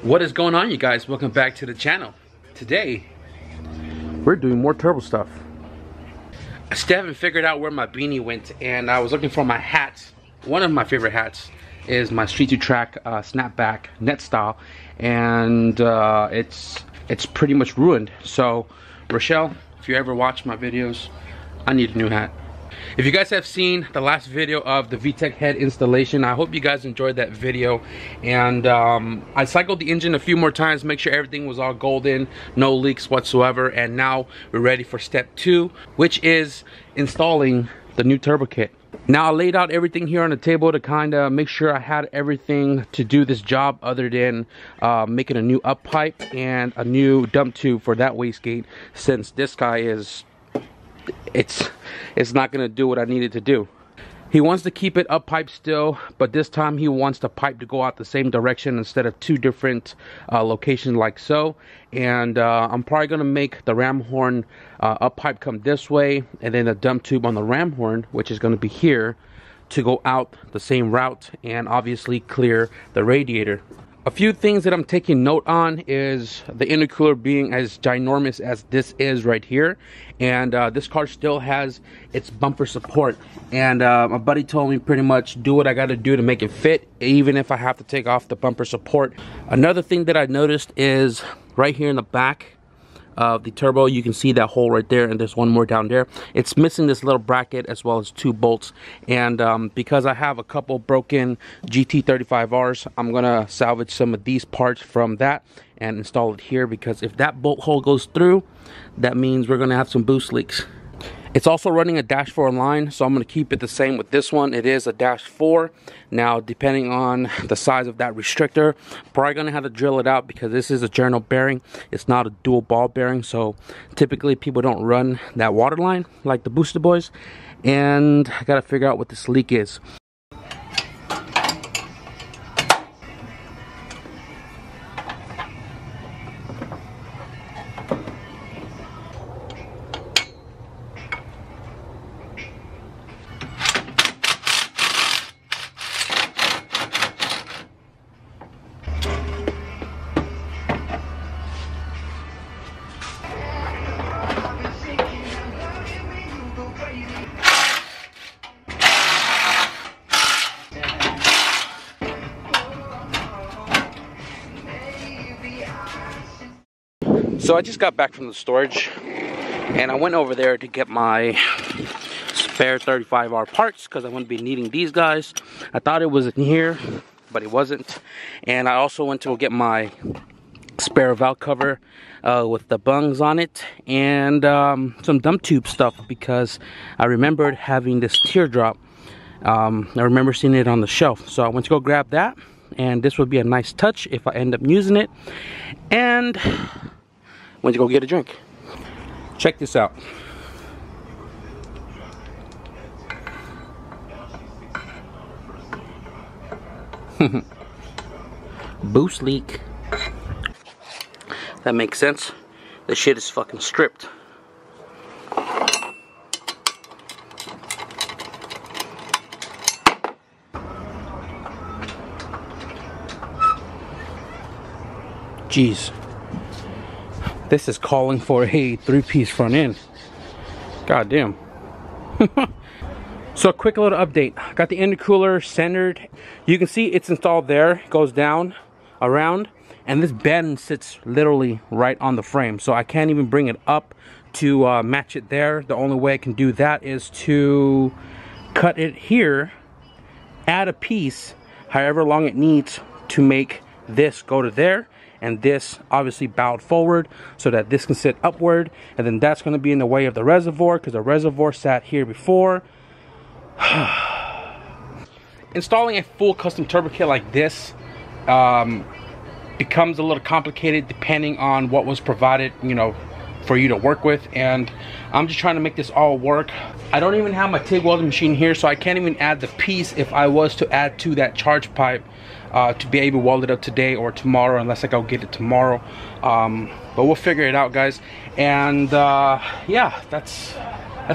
What is going on, you guys? Welcome back to the channel. Today we're doing more turbo stuff. I still haven't figured out where my beanie went, and I was looking for my hat. One of my favorite hats is my Street to Track snapback net style, and it's pretty much ruined. So Rochelle, if you ever watch my videos, I need a new hat. If you guys have seen the last video of the VTEC head installation, I hope you guys enjoyed that video. And I cycled the engine a few more times, make sure everything was all golden, no leaks whatsoever. And now we're ready for step 2, which is installing the new turbo kit. Now I laid out everything here on the table to kind of make sure I had everything to do this job, other than making a new up pipe and a new dump tube for that wastegate, since this guy is it's not gonna do what I needed to do. He wants to keep it up pipe still, but this time he wants the pipe to go out the same direction instead of 2 different locations like so. And I'm probably gonna make the ram horn up pipe come this way, and then the dump tube on the ram horn, which is gonna be here, to go out the same route and obviously clear the radiator. A few things that I'm taking note on is the intercooler being as ginormous as this is right here, and this car still has its bumper support, and my buddy told me pretty much do what I got to do to make it fit, even if I have to take off the bumper support. Another thing that I noticed is right here in the back of the turbo, you can see that hole right there, and there's one more down there. It's missing this little bracket as well as 2 bolts, and because I have a couple broken GT35Rs, I'm gonna salvage some of these parts from that and install it here, because if that bolt hole goes through, that means we're gonna have some boost leaks. It's also running a -4 line, so I'm going to keep it the same with this one. It is a -4. Now, depending on the size of that restrictor, probably going to have to drill it out, because this is a journal bearing. It's not a dual ball bearing, so typically people don't run that water line like the Booster Boys. And I got to figure out what this leak is. So I just got back from the storage, and I went over there to get my spare 35R parts, because I'm going to be needing these guys. I thought it was in here, but it wasn't. And I also went to go get my spare valve cover with the bungs on it, and some dump tube stuff, because I remembered having this teardrop. I remember seeing it on the shelf, so I went to go grab that, and this would be a nice touch if I end up using it. And went to go get a drink. Check this out. Boost leak. That makes sense. This shit is fucking stripped. Jeez. This is calling for a 3-piece front end. God damn. So a quick little update. Got the intercooler centered. You can see it's installed there. It goes down, around, and this bend sits literally right on the frame. So I can't even bring it up to match it there. The only way I can do that is to cut it here, add a piece, however long it needs, to make this go to there, and this obviously bowed forward so that this can sit upward, and then that's going to be in the way of the reservoir, because the reservoir sat here before. Installing a full custom turbo kit like this becomes a little complicated depending on what was provided, you know, for you to work with, and I'm just trying to make this all work. I don't even have my TIG welding machine here, so I can't even add the piece if I was to add to that charge pipe to be able to weld it up today or tomorrow, unless I go get it tomorrow. But we'll figure it out, guys. And yeah, that's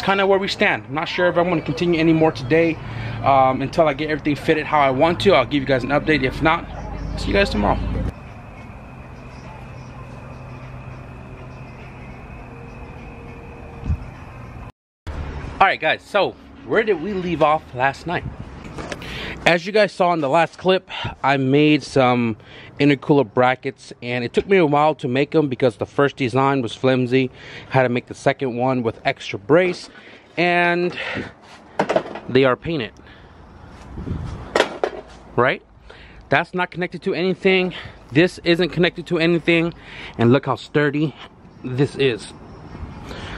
kind of where we stand. I'm not sure if I'm going to continue any more today until I get everything fitted how I want to. I'll give you guys an update. If not, see you guys tomorrow. Alright guys, so where did we leave off last night? As you guys saw in the last clip, I made some intercooler brackets, and it took me a while to make them because the first design was flimsy. Had to make the second one with extra brace, and they are painted. Right? That's not connected to anything. This isn't connected to anything, and look how sturdy this is.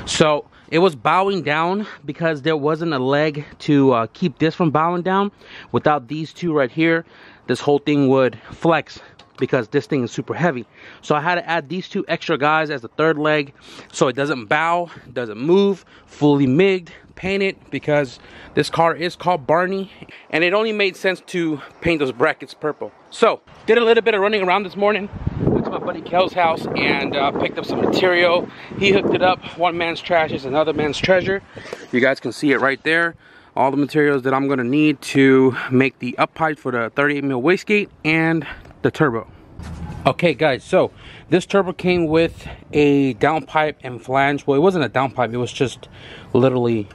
So it was bowing down because there wasn't a leg to keep this from bowing down. Without these two right here, this whole thing would flex because this thing is super heavy. So I had to add these two extra guys as the third leg so it doesn't bow, doesn't move, fully MIG'd, painted, because this car is called Barney, and it only made sense to paint those brackets purple. So did a little bit of running around this morning. Went to my buddy Kel's house and picked up some material. He hooked it up. One man's trash is another man's treasure. You guys can see it right there. All the materials that I'm gonna need to make the up pipe for the 38mm wastegate and the turbo. Okay guys, so this turbo came with a downpipe and flange. Well, it wasn't a downpipe, it was just literally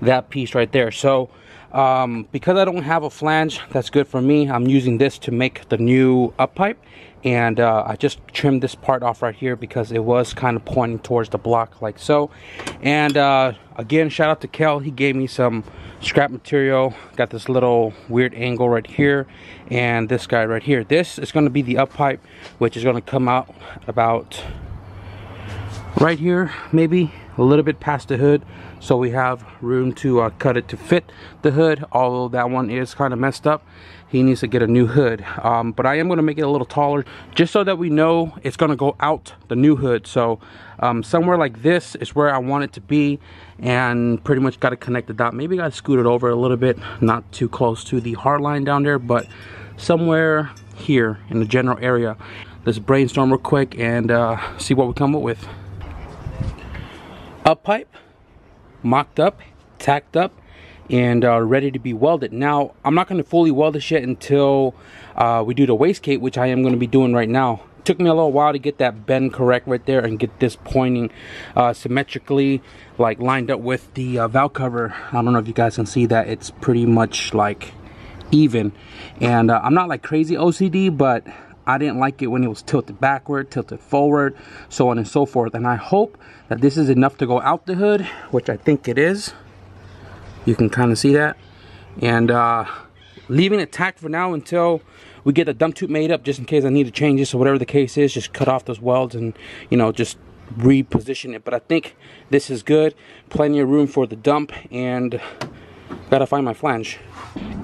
that piece right there. So because I don't have a flange that's good for me, I'm using this to make the new up pipe. And I just trimmed this part off right here because it was kind of pointing towards the block like so. And again, shout out to Kel. He gave me some scrap material. Got this little weird angle right here and this guy right here. This is going to be the up pipe, which is going to come out about right here, maybe a little bit past the hood, so we have room to cut it to fit the hood. Although that one is kind of messed up, he needs to get a new hood. But I am going to make it a little taller just so that we know it's going to go out the new hood. So somewhere like this is where I want it to be, and pretty much got to connect the dot. Maybe got to scoot it over a little bit, not too close to the hard line down there, but somewhere here in the general area. Let's brainstorm real quick and see what we come up with. Up pipe, mocked up, tacked up, and ready to be welded. Now I'm not going to fully weld this yet until we do the wastegate, which I am going to be doing right now. It took me a little while to get that bend correct right there and get this pointing symmetrically, like lined up with the valve cover. I don't know if you guys can see that. It's pretty much like even, and I'm not like crazy OCD, but I didn't like it when it was tilted backward, tilted forward, so on and so forth. And I hope that this is enough to go out the hood, which I think it is. You can kind of see that. And leaving it tacked for now until we get the dump tube made up, just in case I need to change this or whatever the case is. Just cut off those welds and, you know, just reposition it. But I think this is good. Plenty of room for the dump, and gotta find my flange.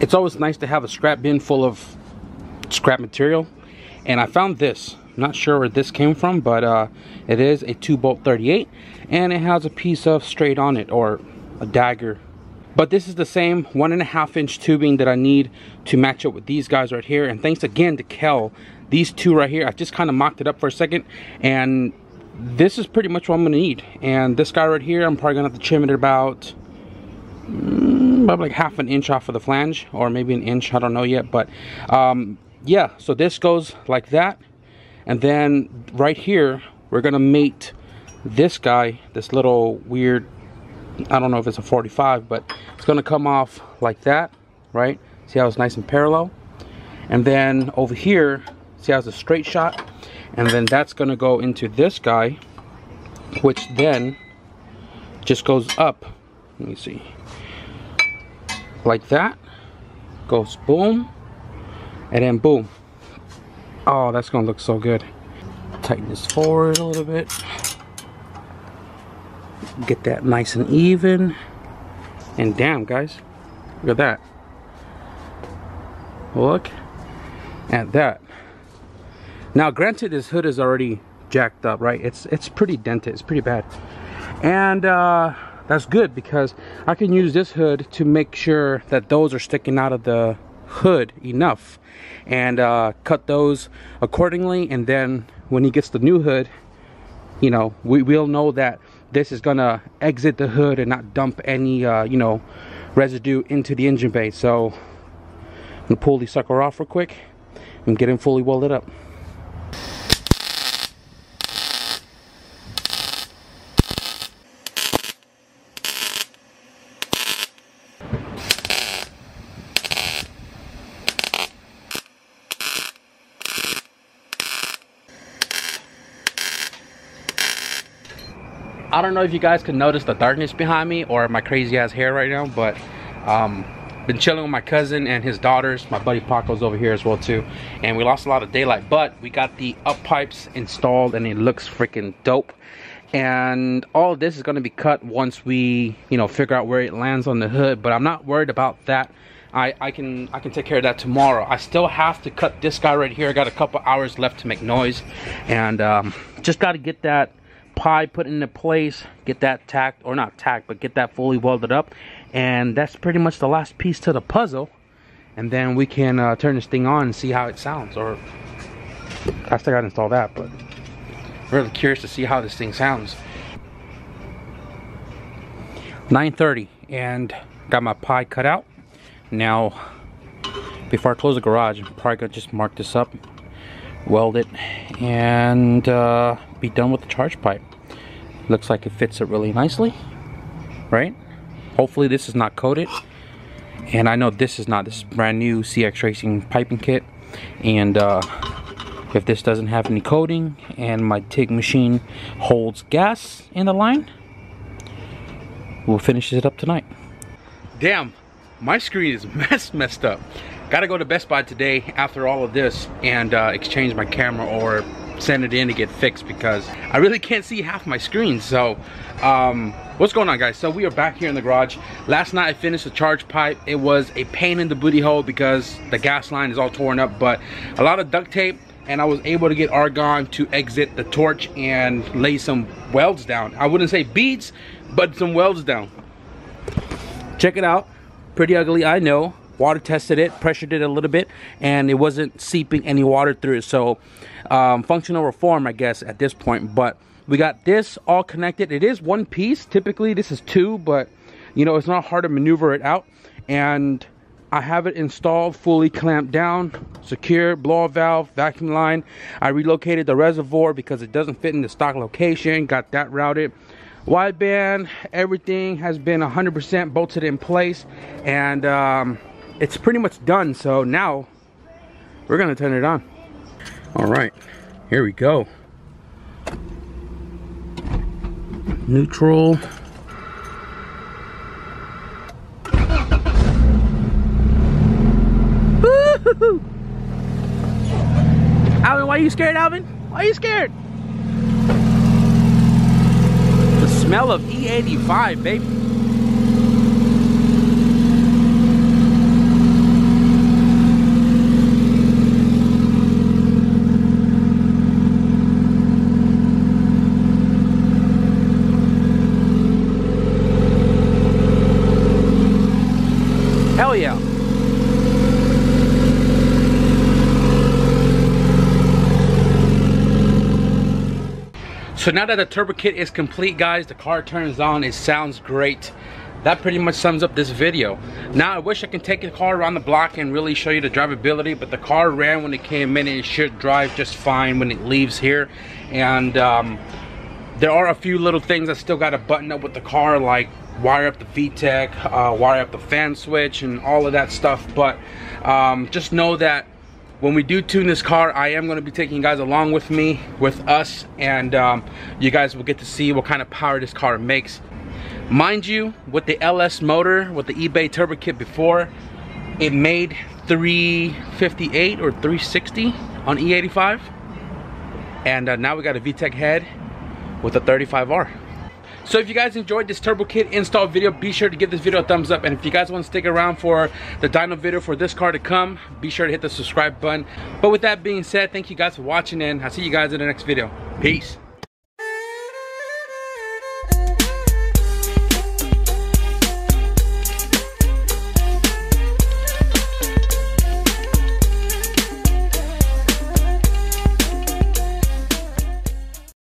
It's always nice to have a scrap bin full of scrap material. And I found this. I'm not sure where this came from, but it is a 2-bolt 38, and it has a piece of straight on it, or a dagger. But this is the same 1.5-inch tubing that I need to match up with these guys right here. And thanks again to Kel. These two right here, I just kind of mocked it up for a second, and this is pretty much what I'm gonna need. And this guy right here, I'm probably gonna have to trim it about like 1/2 inch off of the flange, or maybe 1 inch, I don't know yet. But yeah, so this goes like that, and then right here we're gonna mate this guy, this little weird, I don't know if it's a 45, but it's gonna come off like that, right? See how it's nice and parallel? And then over here, see how it's a straight shot? And then that's gonna go into this guy, which then just goes up. Let me see. Like that. Goes boom. And then boom. Oh, that's gonna look so good. Tighten this forward a little bit. Get that nice and even. And damn, guys, look at that. Look at that. Now granted, this hood is already jacked up, right? It's pretty dented, it's pretty bad. And that's good, because I can use this hood to make sure that those are sticking out of the hood enough, and cut those accordingly. And then when he gets the new hood, you know, we'll know that this is gonna exit the hood and not dump any you know, residue into the engine bay. So I'm gonna pull the sucker off real quick and get him fully welded up. I don't know if you guys can notice the darkness behind me or my crazy ass hair right now, but been chilling with my cousin and his daughters. My buddy Paco's over here as well too, and we lost a lot of daylight, but we got the up pipes installed and it looks freaking dope. And all of this is going to be cut once we, you know, figure out where it lands on the hood, but I'm not worried about that. I can take care of that tomorrow. I still have to cut this guy right here. I got a couple hours left to make noise, and just got to get that pipe put into place, get that tacked, or not tacked, but get that fully welded up, and that's pretty much the last piece to the puzzle. And then we can turn this thing on and see how it sounds. Or I still got to install that, but really curious to see how this thing sounds. 9:30 and got my pie cut out. Now, before I close the garage, I'm probably gonna just mark this up, weld it, and be done with the charge pipe. Looks like it fits it really nicely, right? Hopefully this is not coated, and I know this is not. This is brand new CX Racing piping kit, and if this doesn't have any coating and my TIG machine holds gas in the line, we'll finish it up tonight. Damn, my screen is messed up. Gotta go to Best Buy today after all of this and exchange my camera or send it in to get fixed, because I really can't see half my screen. So what's going on, guys? So we are back here in the garage. Last night I finished the charge pipe. It was a pain in the booty hole because the gas line is all torn up, but a lot of duct tape, and I was able to get argon to exit the torch and lay some welds down. I wouldn't say beads, but some welds down. Check it out. Pretty ugly, I know. Water tested it, pressured it a little bit, and it wasn't seeping any water through it. So functional reform, I guess, at this point. But we got this all connected. It is one piece. Typically this is two, but you know, it's not hard to maneuver it out. And I have it installed, fully clamped down, secure, blow-off valve, vacuum line. I relocated the reservoir because it doesn't fit in the stock location. Got that routed. Wideband, everything has been 100% bolted in place, and it's pretty much done. So now we're gonna turn it on. All right, here we go. Neutral. Alvin, why are you scared, Alvin? Why are you scared? The smell of E85, baby. Hell yeah. So now that the turbo kit is complete, guys, the car turns on, it sounds great. That pretty much sums up this video. Now I wish I could take the car around the block and really show you the drivability, but the car ran when it came in and it should drive just fine when it leaves here. And there are a few little things I still got to button up with the car, like wire up the VTEC, wire up the fan switch and all of that stuff. But just know that when we do tune this car, I am going to be taking you guys along with me, with us, and you guys will get to see what kind of power this car makes. Mind you, with the LS motor, with the eBay turbo kit before, it made 358 or 360 on E85, and now we got a VTEC head with a 35R. So if you guys enjoyed this turbo kit install video, be sure to give this video a thumbs up. And if you guys want to stick around for the dyno video for this car to come, be sure to hit the subscribe button. But with that being said, thank you guys for watching, and I'll see you guys in the next video. Peace.